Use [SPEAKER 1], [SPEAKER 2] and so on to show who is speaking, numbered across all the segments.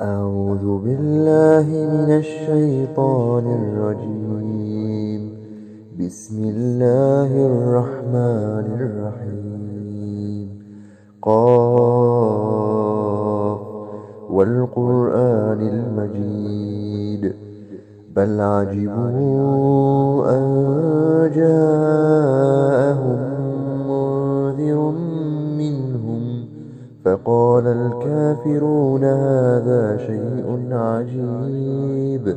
[SPEAKER 1] أعوذ بالله من الشيطان الرجيم. بسم الله الرحمن الرحيم. قاف والقرآن المجيد بل عجبوا أن جاءهم منذر منهم فقال الكافرون هذا شيء عجيب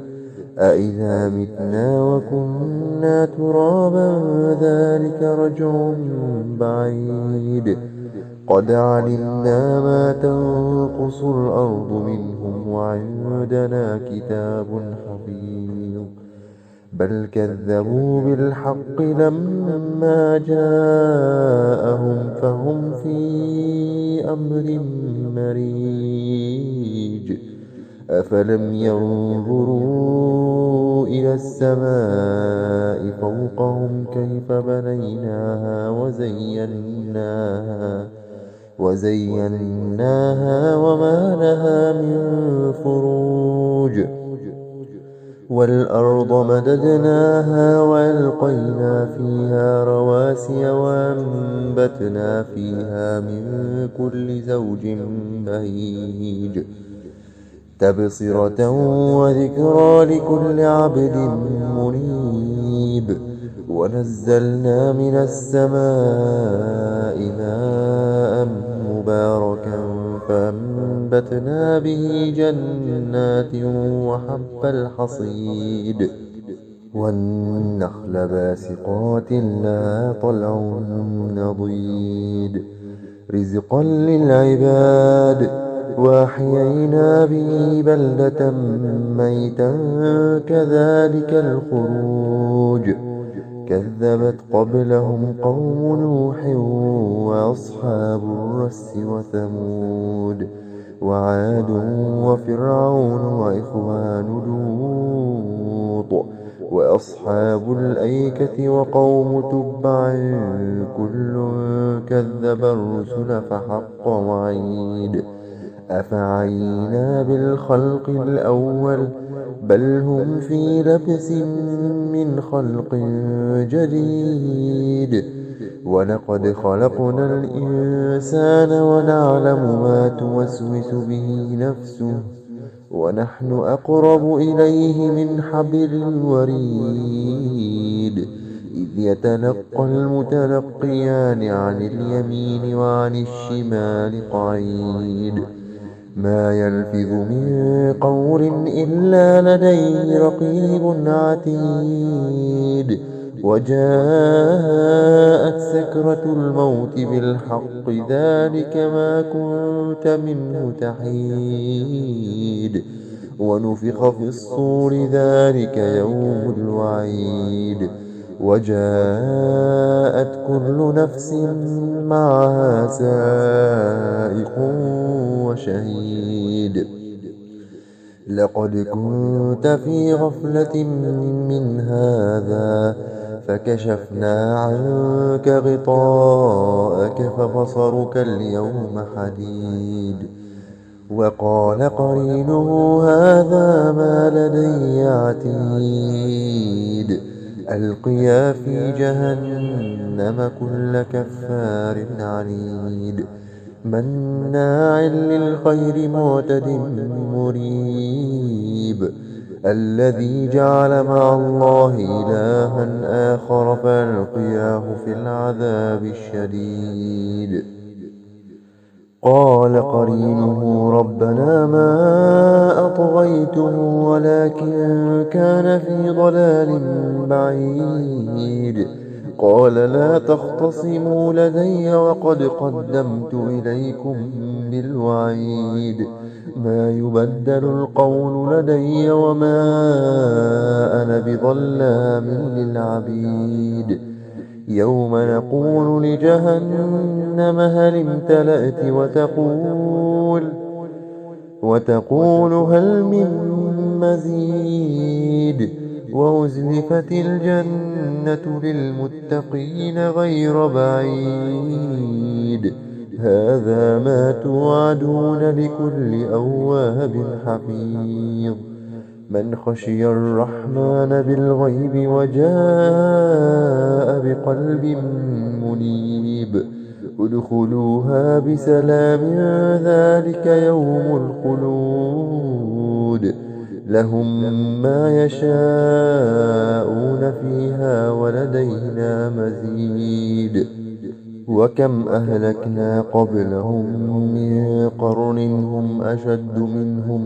[SPEAKER 1] أإذا متنا وكنا ترابا ذلك رجع بعيد قد علمنا ما تنقص الأرض منهم وعندنا كتاب حفيظ بل كذبوا بالحق لما جاءهم فهم في أمر مريج أفلم ينظروا إلى السماء فوقهم كيف بنيناها وزيناها وما لها من فروج والأرض مددناها وألقينا فيها رواسي وأنبتنا فيها من كل زوج بهيج تبصرة وذكرى لكل عبد منيب ونزلنا من السماء ماء مباركا فأنبتنا به جنات وحب الحصيد والنخل باسقات لها طلع نضيد رزقا للعباد وأحيينا به بلدة ميتا كذلك الخروج كذبت قبلهم قوم نوح وأصحاب الرس وثمود وعاد وفرعون وإخوان لوط وأصحاب الأيكة وقوم تبع كل كذب الرسل فحق وعيد أفعينا بالخلق الأول بل هم في لبس من خلق جديد ولقد خلقنا الإنسان ونعلم ما توسوس به نفسه ونحن أقرب إليه من حبل الوريد إذ يتلقى المتلقيان عن اليمين وعن الشمال قعيد ما يلفظ من قول إلا لديه رقيب عتيد وجاءت سكرة الموت بالحق ذلك ما كنت منه تحيد ونفخ في الصور ذلك يوم الوعيد وجاءت كل نفس معها سائق وشهيد لقد كنت في غفلة من هذا فكشفنا عنك غطاءك فبصرك اليوم حديد وقال قرينه هذا ما لدي عتيد ألقيا في جهنم كل كفار عنيد مناع للخير معتد مريب الذي جعل مع الله إلها آخر فألقياه في العذاب الشديد قال قرينه ربنا ما أطغيته ولكن كان في ضلال بعيد قال لا تختصموا لدي وقد قدمت إليكم بالوعيد ما يبدل القول لدي وما أنا بظلام للعبيد يوم نقول لجهنم هل امتلأت وتقول هل من مزيد وأزلفت الجنة للمتقين غير بعيد هذا ما توعدون لكل أواب حفيظ من خشي الرحمن بالغيب وجاء بقلب منيب ادخلوها بسلام ذلك يوم الخلود لهم ما يشاءون فيها ولدينا مزيد وكم أهلكنا قبلهم من قرن هم أشد منهم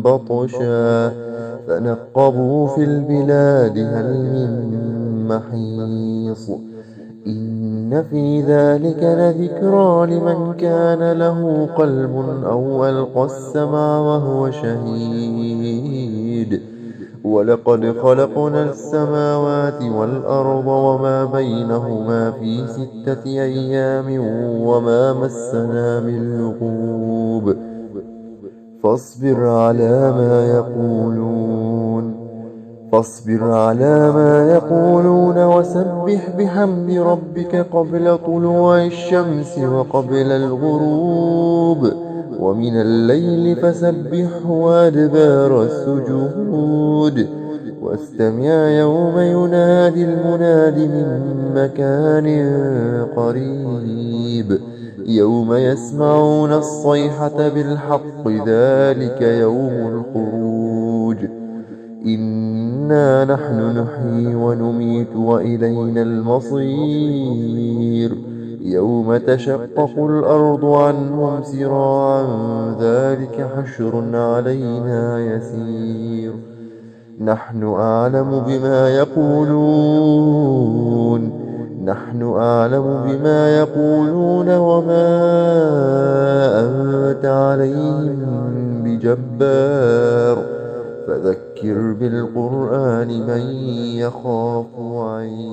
[SPEAKER 1] بطشا فنقبوا في البلاد هل من محيص إن في ذلك لذكرى لمن كان له قلب أو ألقى السمع وهو شهيد ولقد خلقنا السماوات والأرض وما بينهما في 6 أيام وما مسنا من لغوب فاصبر على ما يقولون وسبح بحمد ربك قبل طلوع الشمس وقبل الغروب ومن الليل فسبحه وأدبار السجود واستمع يوم ينادي المناد من مكان قريب يوم يسمعون الصيحة بالحق ذلك يوم الخروج إنا نحن نحيي ونميت وإلينا المصير يوم تشقق الأرض عنهم سراعا ذلك حشر علينا يسير نحن أعلم بما يقولون وما أنت عليهم بجبار فذكر بالقرآن من يخاف وعيد